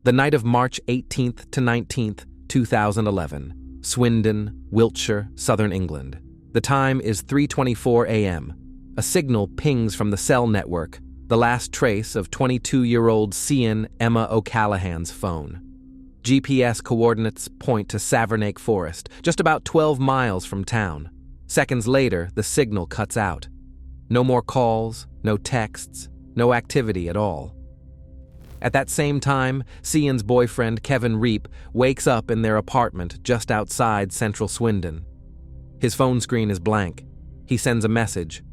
The night of March 18th to 19th, 2011, Swindon, Wiltshire, southern England. The time is 3:24 a.m. A signal pings from the cell network, the last trace of 22-year-old Sian Emma O'Callaghan's phone. GPS coordinates point to Saverne Forest, just about 12 miles from town. Seconds later, the signal cuts out. No more calls, no texts, no activity at all. At that same time, Sian's boyfriend, Kevin Reap, wakes up in their apartment just outside central Swindon. His phone screen is blank. He sends a message,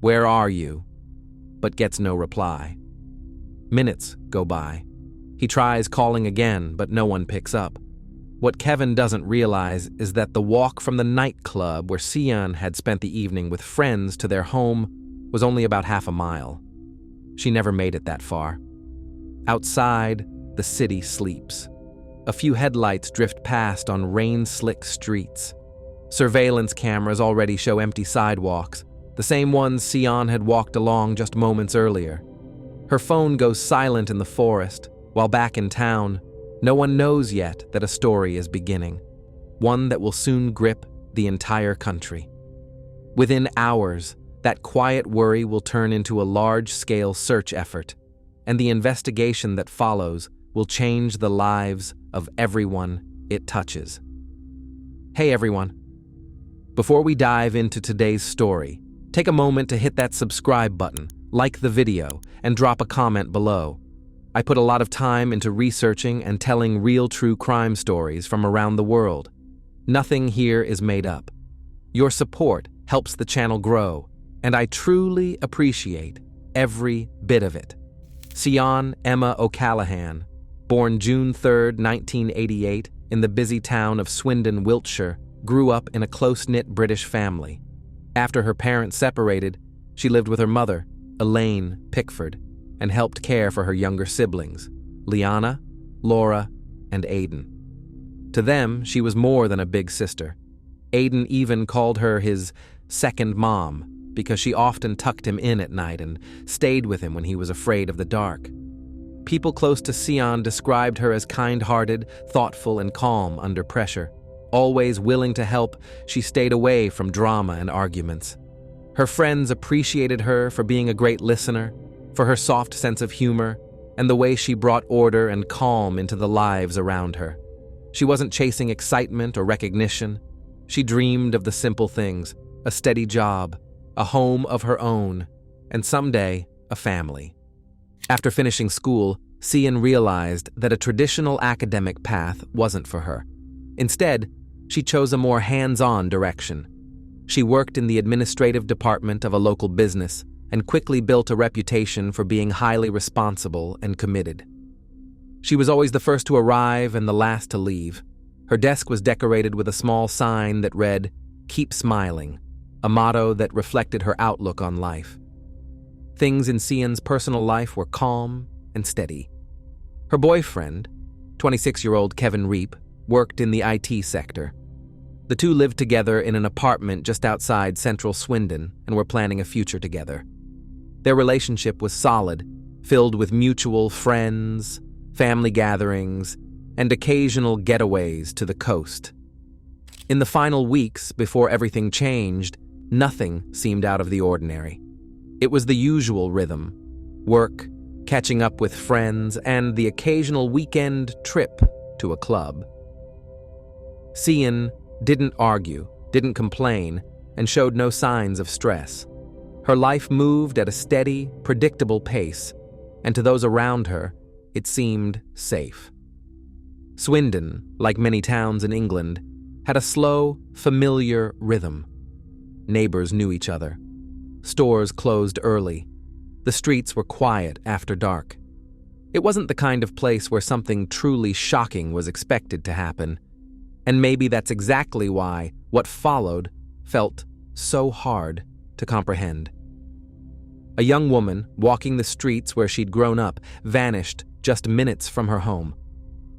"Where are you?" but gets no reply. Minutes go by. He tries calling again, but no one picks up. What Kevin doesn't realize is that the walk from the nightclub where Sian had spent the evening with friends to their home was only about half a mile. She never made it that far. Outside, the city sleeps. A few headlights drift past on rain-slick streets. Surveillance cameras already show empty sidewalks, the same ones Sian had walked along just moments earlier. Her phone goes silent in the forest, while back in town, no one knows yet that a story is beginning, one that will soon grip the entire country. Within hours, that quiet worry will turn into a large-scale search effort, and the investigation that follows will change the lives of everyone it touches. Hey everyone. Before we dive into today's story, take a moment to hit that subscribe button, like the video, and drop a comment below. I put a lot of time into researching and telling real true crime stories from around the world. Nothing here is made up. Your support helps the channel grow, and I truly appreciate every bit of it. Sian Emma O'Callaghan, born June 3, 1988, in the busy town of Swindon, Wiltshire, grew up in a close-knit British family. After her parents separated, she lived with her mother, Elaine Pickford, and helped care for her younger siblings, Liana, Laura, and Aidan. To them, she was more than a big sister. Aidan even called her his second mom because she often tucked him in at night and stayed with him when he was afraid of the dark. People close to Sian described her as kind-hearted, thoughtful, and calm under pressure. Always willing to help, she stayed away from drama and arguments. Her friends appreciated her for being a great listener, for her soft sense of humor, and the way she brought order and calm into the lives around her. She wasn't chasing excitement or recognition. She dreamed of the simple things, a steady job, a home of her own, and someday, a family. After finishing school, Sian realized that a traditional academic path wasn't for her. Instead, she chose a more hands-on direction. She worked in the administrative department of a local business and quickly built a reputation for being highly responsible and committed. She was always the first to arrive and the last to leave. Her desk was decorated with a small sign that read, "Keep smiling," a motto that reflected her outlook on life. Things in Sian's personal life were calm and steady. Her boyfriend, 26-year-old Kevin Reap, worked in the IT sector. The two lived together in an apartment just outside central Swindon and were planning a future together. Their relationship was solid, filled with mutual friends, family gatherings, and occasional getaways to the coast. In the final weeks before everything changed, nothing seemed out of the ordinary. It was the usual rhythm: work, catching up with friends, and the occasional weekend trip to a club. Sian didn't argue, didn't complain, and showed no signs of stress. Her life moved at a steady, predictable pace, and to those around her, it seemed safe. Swindon, like many towns in England, had a slow, familiar rhythm. Neighbors knew each other. Stores closed early. The streets were quiet after dark. It wasn't the kind of place where something truly shocking was expected to happen, and maybe that's exactly why what followed felt so hard to comprehend. A young woman walking the streets where she'd grown up vanished just minutes from her home.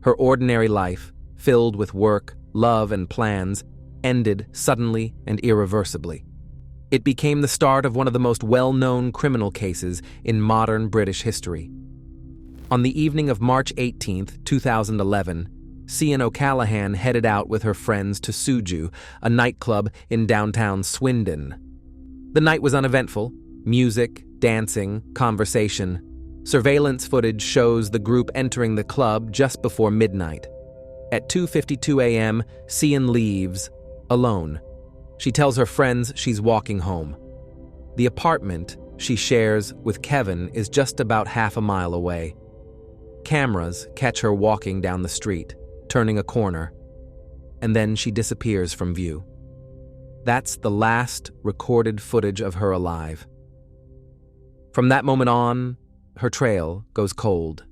Her ordinary life, filled with work, love, and plans, ended suddenly and irreversibly. It became the start of one of the most well-known criminal cases in modern British history. On the evening of March 18, 2011, Sian O'Callaghan headed out with her friends to Suju, a nightclub in downtown Swindon. The night was uneventful: music, dancing, conversation. Surveillance footage shows the group entering the club just before midnight. At 2:52 a.m., Sian leaves, alone. She tells her friends she's walking home. The apartment she shares with Kevin is just about half a mile away. Cameras catch her walking down the street, turning a corner, and then she disappears from view. That's the last recorded footage of her alive. From that moment on, her trail goes cold.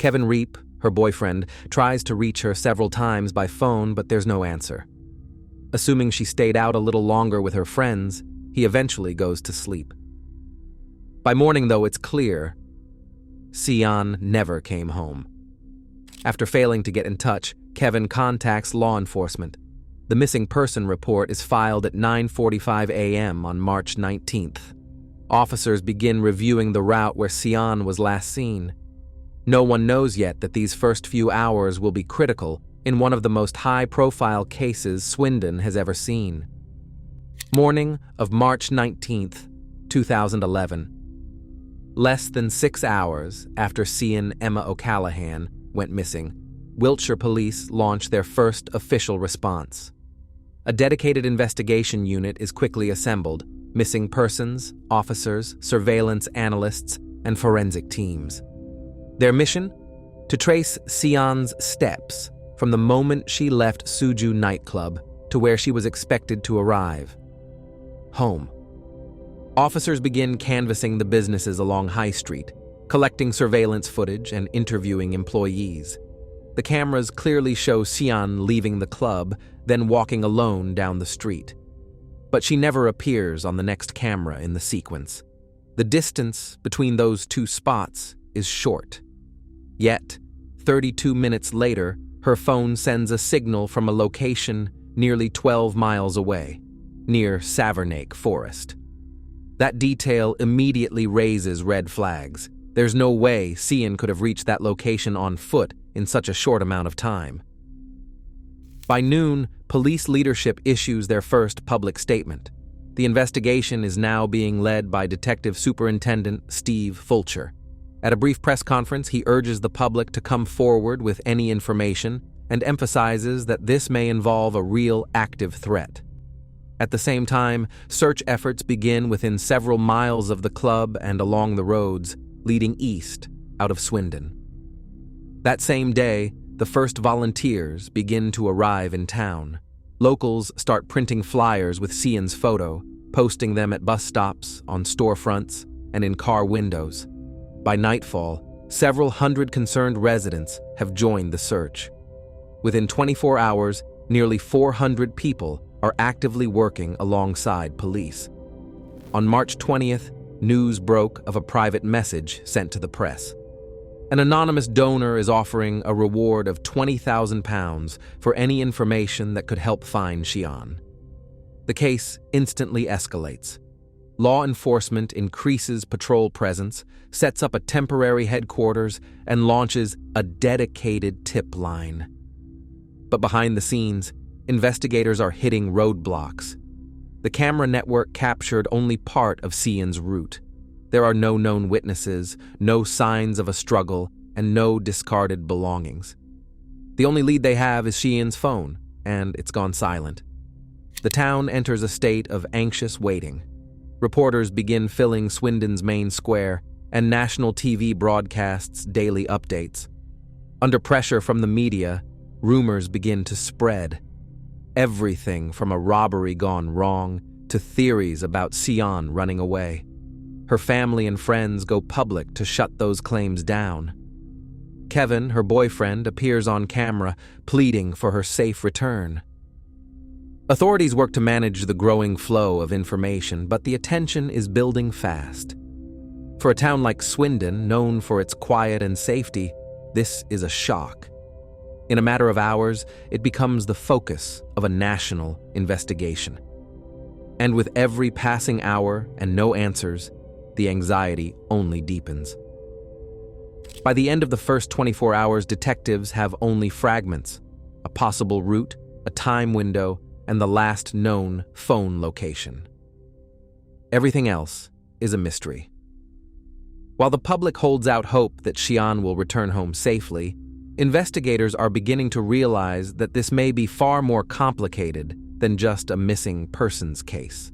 Kevin Reap, her boyfriend, tries to reach her several times by phone, but there's no answer. Assuming she stayed out a little longer with her friends, he eventually goes to sleep. By morning, though, it's clear Sian never came home. After failing to get in touch, Kevin contacts law enforcement. The missing person report is filed at 9:45 a.m. on March 19th. Officers begin reviewing the route where Sian was last seen. No one knows yet that these first few hours will be critical in one of the most high-profile cases Swindon has ever seen. Morning of March 19th, 2011. Less than 6 hours after Sian Emma O'Callaghan went missing, Wiltshire police launch their first official response. A dedicated investigation unit is quickly assembled: missing persons, officers, surveillance analysts, and forensic teams. Their mission? To trace Sian's steps from the moment she left Suju nightclub to where she was expected to arrive: home. Officers begin canvassing the businesses along High Street, collecting surveillance footage and interviewing employees. The cameras clearly show Sian leaving the club, then walking alone down the street. But she never appears on the next camera in the sequence. The distance between those two spots is short. Yet, 32 minutes later, her phone sends a signal from a location nearly 12 miles away, near Saverne Forest. That detail immediately raises red flags. There's no way Sian could have reached that location on foot in such a short amount of time. By noon, police leadership issues their first public statement. The investigation is now being led by Detective Superintendent Steve Wiltshire. At a brief press conference, he urges the public to come forward with any information and emphasizes that this may involve a real active threat. At the same time, search efforts begin within several miles of the club and along the roads leading east out of Swindon. That same day, the first volunteers begin to arrive in town. Locals start printing flyers with Sian's photo, posting them at bus stops, on storefronts, and in car windows. By nightfall, several hundred concerned residents have joined the search. Within 24 hours, nearly 400 people are actively working alongside police. On March 20th, news broke of a private message sent to the press. An anonymous donor is offering a reward of £20,000 for any information that could help find Sian. The case instantly escalates. Law enforcement increases patrol presence, sets up a temporary headquarters, and launches a dedicated tip line. But behind the scenes, investigators are hitting roadblocks. The camera network captured only part of Sian's route. There are no known witnesses, no signs of a struggle, and no discarded belongings. The only lead they have is Sian's phone, and it's gone silent. The town enters a state of anxious waiting. Reporters begin filling Swindon's main square, and national TV broadcasts daily updates. Under pressure from the media, rumors begin to spread. Everything from a robbery gone wrong to theories about Sian running away. Her family and friends go public to shut those claims down. Kevin, her boyfriend, appears on camera, pleading for her safe return. Authorities work to manage the growing flow of information, but the attention is building fast. For a town like Swindon, known for its quiet and safety, this is a shock. In a matter of hours, it becomes the focus of a national investigation. And with every passing hour and no answers, the anxiety only deepens. By the end of the first 24 hours, detectives have only fragments: a possible route, a time window, and the last known phone location. Everything else is a mystery. While the public holds out hope that Sian will return home safely, investigators are beginning to realize that this may be far more complicated than just a missing persons case.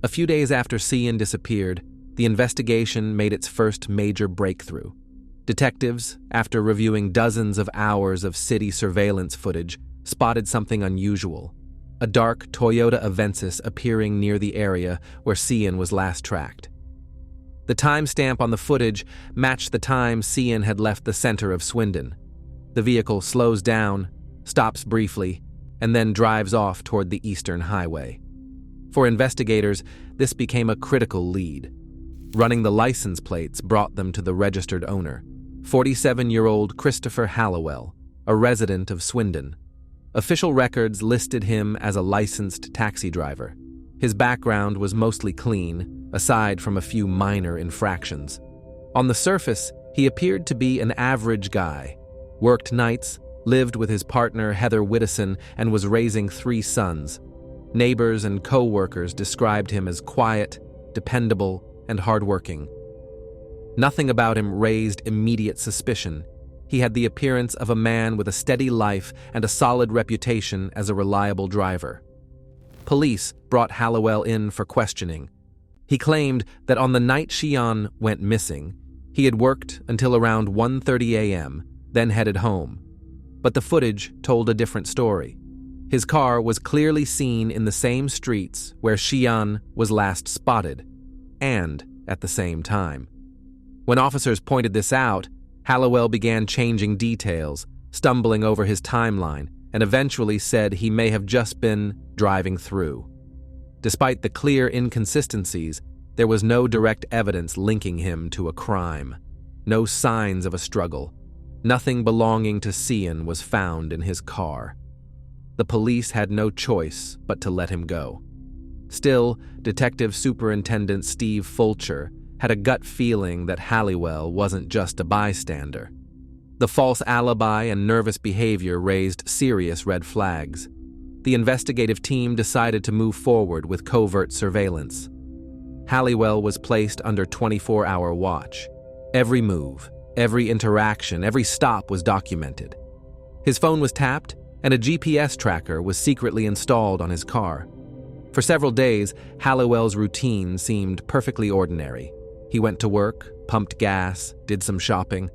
A few days after Sian disappeared, the investigation made its first major breakthrough. Detectives, after reviewing dozens of hours of city surveillance footage, spotted something unusual: a dark Toyota Avensis appearing near the area where Sian was last tracked. The timestamp on the footage matched the time Sian had left the center of Swindon. The vehicle slows down, stops briefly, and then drives off toward the Eastern Highway. For investigators, this became a critical lead. Running the license plates brought them to the registered owner, 47-year-old Christopher Halliwell, a resident of Swindon. Official records listed him as a licensed taxi driver. His background was mostly clean, aside from a few minor infractions. On the surface, he appeared to be an average guy, worked nights, lived with his partner Heather Widdowson, and was raising 3 sons. Neighbors and co-workers described him as quiet, dependable, and hardworking. Nothing about him raised immediate suspicion. He had the appearance of a man with a steady life and a solid reputation as a reliable driver. Police brought Halliwell in for questioning. He claimed that on the night Sian went missing, he had worked until around 1:30 a.m., then headed home. But the footage told a different story. His car was clearly seen in the same streets where Sian was last spotted, and at the same time. When officers pointed this out, Halliwell began changing details, stumbling over his timeline, and eventually said he may have just been driving through. Despite the clear inconsistencies, there was no direct evidence linking him to a crime. No signs of a struggle. Nothing belonging to Sian was found in his car. The police had no choice but to let him go. Still, Detective Superintendent Steve Wiltshire had a gut feeling that Halliwell wasn't just a bystander. The false alibi and nervous behavior raised serious red flags. The investigative team decided to move forward with covert surveillance. Halliwell was placed under 24-hour watch. Every move, every interaction, every stop was documented. His phone was tapped, and a GPS tracker was secretly installed on his car. For several days, Halliwell's routine seemed perfectly ordinary. He went to work, pumped gas, did some shopping.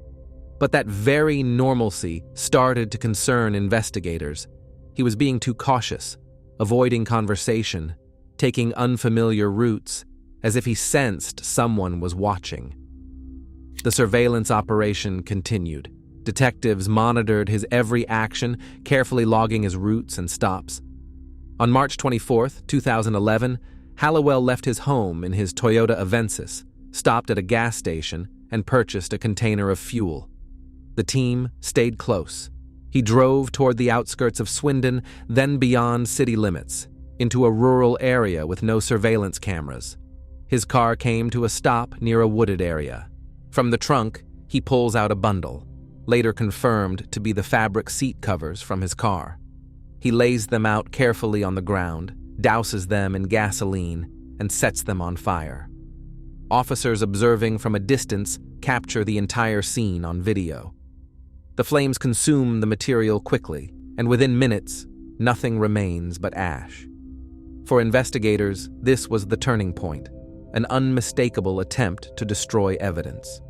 But that very normalcy started to concern investigators. He was being too cautious, avoiding conversation, taking unfamiliar routes, as if he sensed someone was watching. The surveillance operation continued. Detectives monitored his every action, carefully logging his routes and stops. On March 24, 2011, Halliwell left his home in his Toyota Avensis, stopped at a gas station, and purchased a container of fuel. The team stayed close. He drove toward the outskirts of Swindon, then beyond city limits, into a rural area with no surveillance cameras. His car came to a stop near a wooded area. From the trunk, he pulls out a bundle, later confirmed to be the fabric seat covers from his car. He lays them out carefully on the ground, douses them in gasoline, and sets them on fire. Officers observing from a distance capture the entire scene on video. The flames consume the material quickly, and within minutes, nothing remains but ash. For investigators, this was the turning point, an unmistakable attempt to destroy evidence.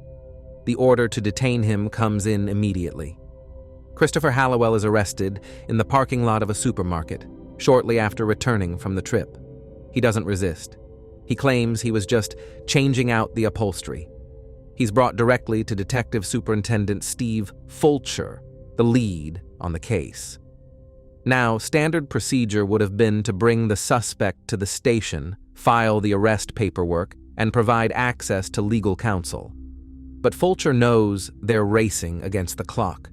The order to detain him comes in immediately. Christopher Halliwell is arrested in the parking lot of a supermarket, shortly after returning from the trip. He doesn't resist. He claims he was just changing out the upholstery. He's brought directly to Detective Superintendent Steve Wiltshire, the lead on the case. Now, standard procedure would have been to bring the suspect to the station, file the arrest paperwork, and provide access to legal counsel. But Wiltshire knows they're racing against the clock.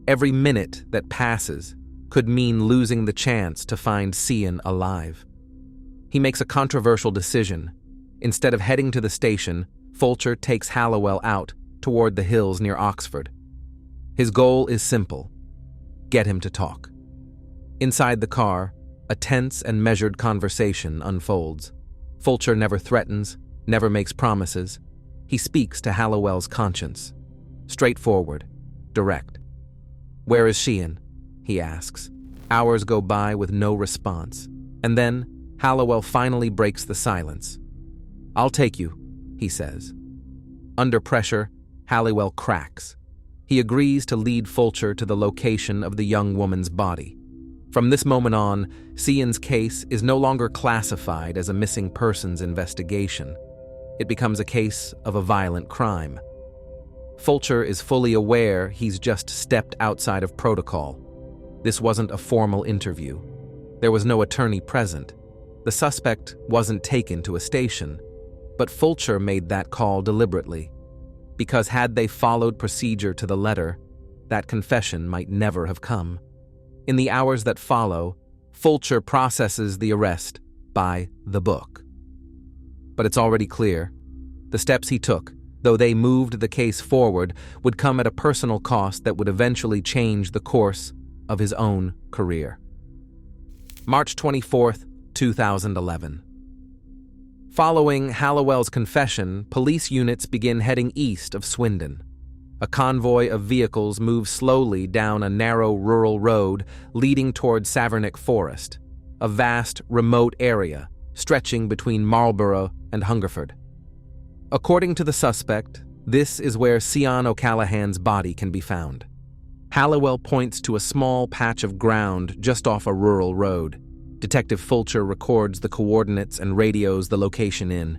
Every minute that passes could mean losing the chance to find Sian alive. He makes a controversial decision. Instead of heading to the station, Wiltshire takes Halliwell out toward the hills near Oxford. His goal is simple: get him to talk. Inside the car, a tense and measured conversation unfolds. Fulcher never threatens, never makes promises. He speaks to Hallowell's conscience. Straightforward, direct. "Where is Sian?" he asks. Hours go by with no response, and then Hallowell finally breaks the silence. "I'll take you," he says. Under pressure, Hallowell cracks. He agrees to lead Fulcher to the location of the young woman's body. From this moment on, Sian's case is no longer classified as a missing persons investigation. It becomes a case of a violent crime. Fulcher is fully aware he's just stepped outside of protocol. This wasn't a formal interview. There was no attorney present. The suspect wasn't taken to a station. But Fulcher made that call deliberately, because had they followed procedure to the letter, that confession might never have come. In the hours that follow, Fulcher processes the arrest by the book. But it's already clear, the steps he took, though they moved the case forward, would come at a personal cost that would eventually change the course of his own career. March 24th, 2011. Following Hallowell's confession, police units begin heading east of Swindon. A convoy of vehicles moves slowly down a narrow rural road leading toward Saverne Forest, a vast, remote area stretching between Marlborough and Hungerford. According to the suspect, this is where Sian O'Callaghan's body can be found. Hallowell points to a small patch of ground just off a rural road. Detective Fulcher records the coordinates and radios the location in.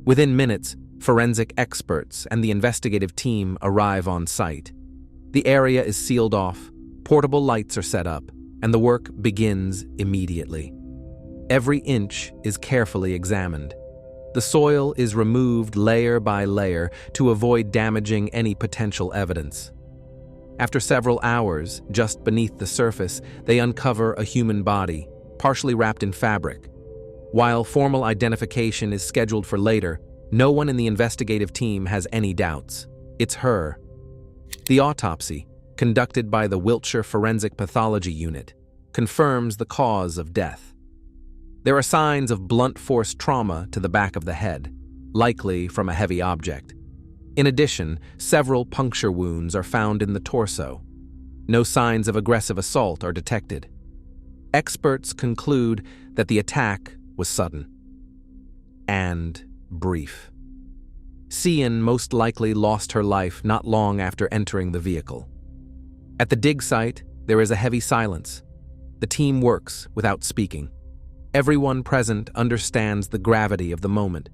Within minutes, forensic experts and the investigative team arrive on site. The area is sealed off, portable lights are set up, and the work begins immediately. Every inch is carefully examined. The soil is removed layer by layer to avoid damaging any potential evidence. After several hours, just beneath the surface, they uncover a human body, partially wrapped in fabric. While formal identification is scheduled for later, no one in the investigative team has any doubts. It's her. The autopsy, conducted by the Wiltshire Forensic Pathology Unit, confirms the cause of death. There are signs of blunt force trauma to the back of the head, likely from a heavy object. In addition, several puncture wounds are found in the torso. No signs of aggressive assault are detected. Experts conclude that the attack was sudden and brief. Sian most likely lost her life not long after entering the vehicle. At the dig site, there is a heavy silence. The team works without speaking. Everyone present understands the gravity of the moment.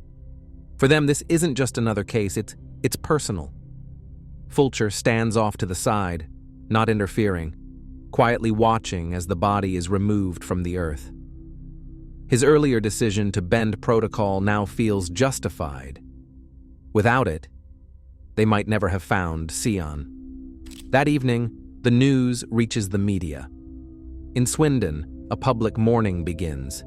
For them, this isn't just another case, it's personal. Fulcher stands off to the side, not interfering, quietly watching as the body is removed from the earth. His earlier decision to bend protocol now feels justified. Without it, they might never have found Sian. That evening, the news reaches the media. In Swindon, a public mourning begins.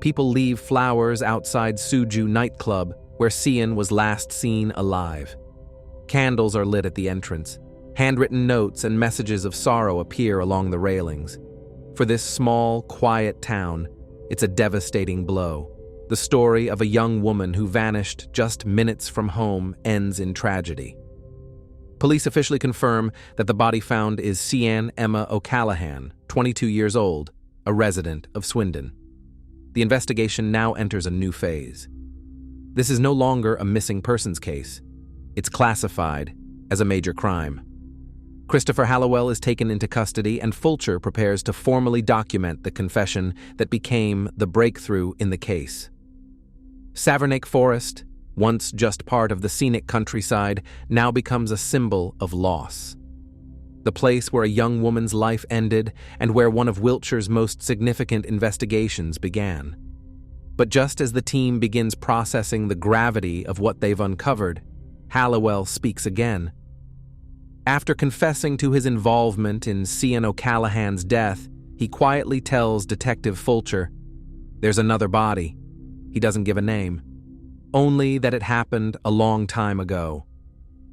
People leave flowers outside Suju nightclub, where Sian was last seen alive. Candles are lit at the entrance. Handwritten notes and messages of sorrow appear along the railings. For this small, quiet town, it's a devastating blow. The story of a young woman who vanished just minutes from home ends in tragedy. Police officially confirm that the body found is Sian Emma O'Callaghan, 22 years old, a resident of Swindon. The investigation now enters a new phase. This is no longer a missing persons case. It's classified as a major crime. Christopher Hallowell is taken into custody, and Fulcher prepares to formally document the confession that became the breakthrough in the case. Saverne Forest, once just part of the scenic countryside, now becomes a symbol of loss. The place where a young woman's life ended and where one of Wiltshire's most significant investigations began. But just as the team begins processing the gravity of what they've uncovered, Hallowell speaks again. After confessing to his involvement in Sian O'Callaghan's death, he quietly tells Detective Fulcher, "There's another body." He doesn't give a name, only that it happened a long time ago.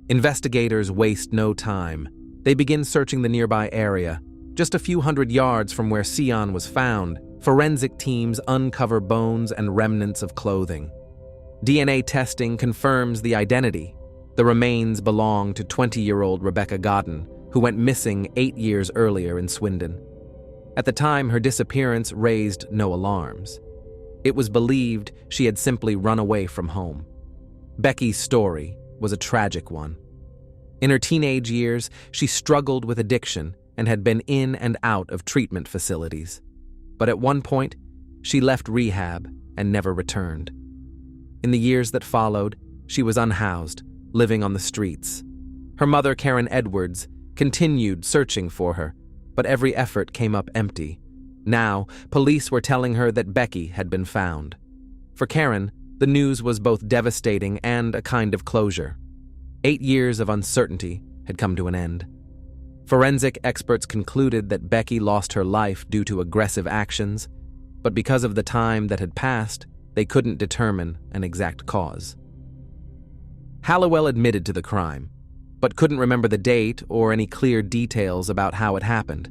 Investigators waste no time. They begin searching the nearby area. Just a few hundred yards from where Sian was found, forensic teams uncover bones and remnants of clothing. DNA testing confirms the identity. The remains belong to 20-year-old Rebecca Godden, who went missing 8 years earlier in Swindon. At the time, her disappearance raised no alarms. It was believed she had simply run away from home. Becky's story was a tragic one. In her teenage years, she struggled with addiction and had been in and out of treatment facilities. But at one point, she left rehab and never returned. In the years that followed, she was unhoused, living on the streets. Her mother, Karen Edwards, continued searching for her, but every effort came up empty. Now, police were telling her that Becky had been found. For Karen, the news was both devastating and a kind of closure. 8 years of uncertainty had come to an end. Forensic experts concluded that Becky lost her life due to aggressive actions, but because of the time that had passed, they couldn't determine an exact cause. Hallowell admitted to the crime, but couldn't remember the date or any clear details about how it happened.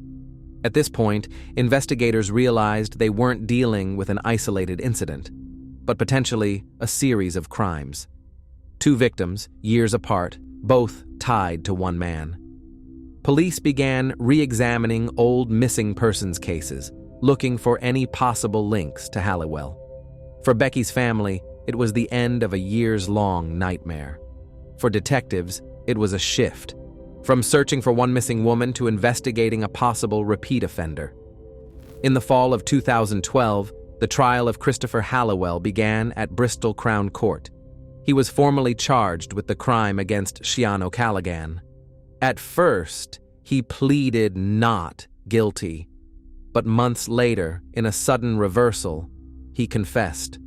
At this point, investigators realized they weren't dealing with an isolated incident, but potentially a series of crimes. 2 victims, years apart, both tied to one man. Police began re-examining old missing persons cases, looking for any possible links to Hallowell. For Becky's family, it was the end of a years-long nightmare. For detectives, it was a shift, from searching for one missing woman to investigating a possible repeat offender. In the fall of 2012, the trial of Christopher Hallowell began at Bristol Crown Court. He was formally charged with the crime against Sian O'Callaghan. At first, he pleaded not guilty, but months later, in a sudden reversal, he confessed.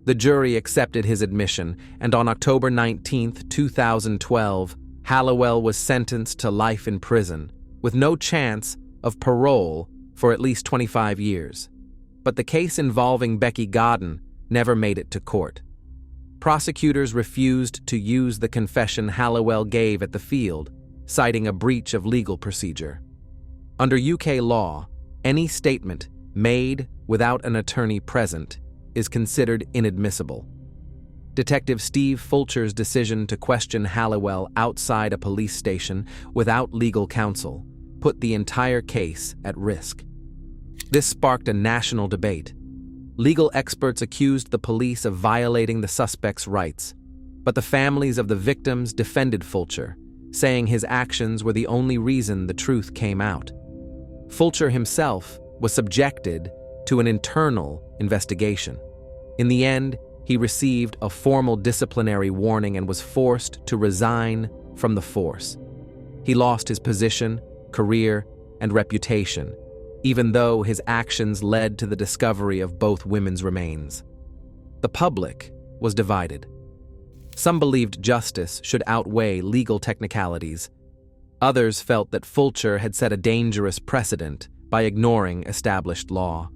The jury accepted his admission, and on October 19, 2012, Hallowell was sentenced to life in prison, with no chance of parole for at least 25 years. But the case involving Becky Godden never made it to court. Prosecutors refused to use the confession Hallowell gave at the field, citing a breach of legal procedure. Under UK law, any statement made without an attorney present is considered inadmissible. Detective Steve Fulcher's decision to question Hallowell outside a police station without legal counsel put the entire case at risk. This sparked a national debate. Legal experts accused the police of violating the suspect's rights, but the families of the victims defended Fulcher, saying his actions were the only reason the truth came out. Fulcher himself was subjected to an internal investigation. In the end, he received a formal disciplinary warning and was forced to resign from the force. He lost his position, career, and reputation, even though his actions led to the discovery of both women's remains. The public was divided. Some believed justice should outweigh legal technicalities. Others felt that Fulcher had set a dangerous precedent by ignoring established law.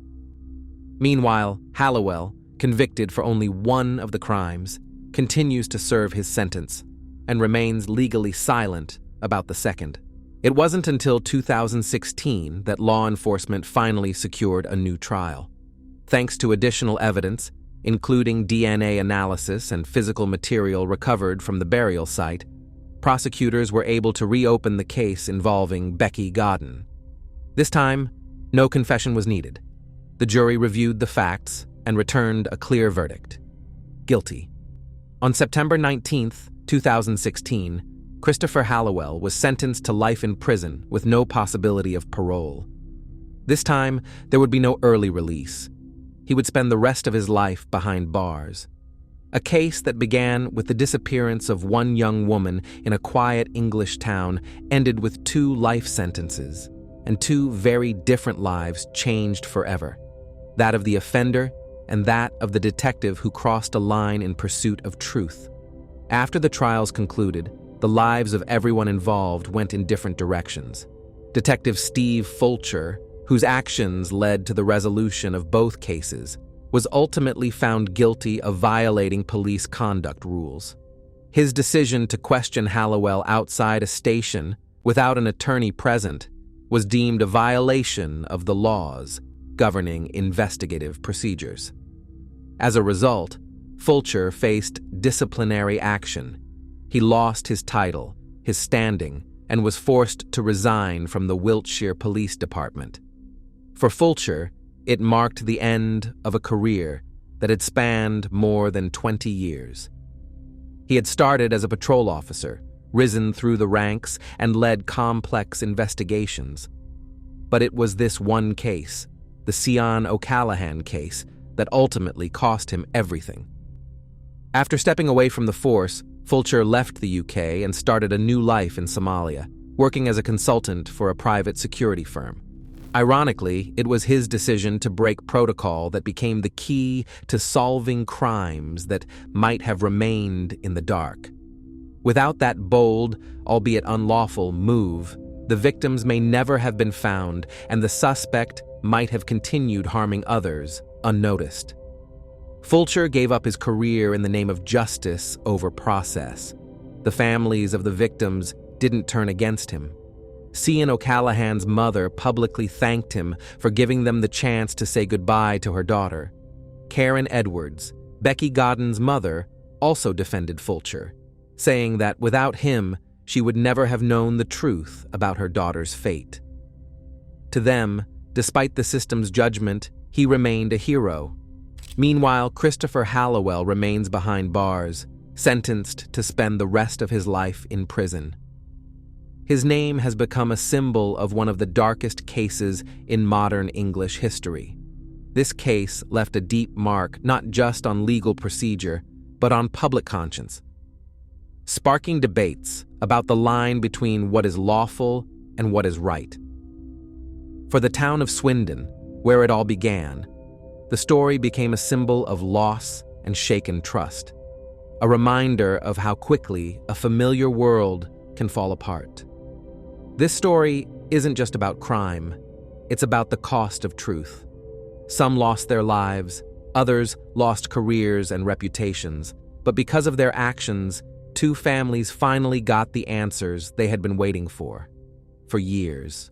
Meanwhile, Hallowell, convicted for only one of the crimes, continues to serve his sentence and remains legally silent about the second. It wasn't until 2016 that law enforcement finally secured a new trial. Thanks to additional evidence, including DNA analysis and physical material recovered from the burial site, prosecutors were able to reopen the case involving Becky Godden. This time, no confession was needed. The jury reviewed the facts and returned a clear verdict: guilty. On September 19, 2016, Christopher Hallowell was sentenced to life in prison with no possibility of parole. This time, there would be no early release. He would spend the rest of his life behind bars. A case that began with the disappearance of one young woman in a quiet English town ended with 2 life sentences, and 2 very different lives changed forever: that of the offender and that of the detective who crossed a line in pursuit of truth. After the trials concluded, the lives of everyone involved went in different directions. Detective Steve Fulcher, whose actions led to the resolution of both cases, was ultimately found guilty of violating police conduct rules. His decision to question Hallowell outside a station without an attorney present was deemed a violation of the laws governing investigative procedures. As a result, Wiltshire faced disciplinary action. He lost his title, his standing, and was forced to resign from the Wiltshire Police Department. For Wiltshire, it marked the end of a career that had spanned more than 20 years. He had started as a patrol officer, risen through the ranks, and led complex investigations. But it was this one case, the Sian O'Callaghan case, that ultimately cost him everything. After stepping away from the force, Wiltshire left the UK and started a new life in Somalia, working as a consultant for a private security firm. Ironically, it was his decision to break protocol that became the key to solving crimes that might have remained in the dark. Without that bold, albeit unlawful, move, the victims may never have been found, and the suspect might have continued harming others unnoticed. Wiltshire gave up his career in the name of justice over process. The families of the victims didn't turn against him. Sian O'Callaghan's mother publicly thanked him for giving them the chance to say goodbye to her daughter. Karen Edwards, Becky Godden's mother, also defended Wiltshire, saying that without him, she would never have known the truth about her daughter's fate. To them, despite the system's judgment, he remained a hero. Meanwhile, Christopher Hallowell remains behind bars, sentenced to spend the rest of his life in prison. His name has become a symbol of one of the darkest cases in modern English history. This case left a deep mark not just on legal procedure, but on public conscience, sparking debates about the line between what is lawful and what is right. For the town of Swindon, where it all began, the story became a symbol of loss and shaken trust, a reminder of how quickly a familiar world can fall apart. This story isn't just about crime, it's about the cost of truth. Some lost their lives, others lost careers and reputations, but because of their actions, two families finally got the answers they had been waiting for years.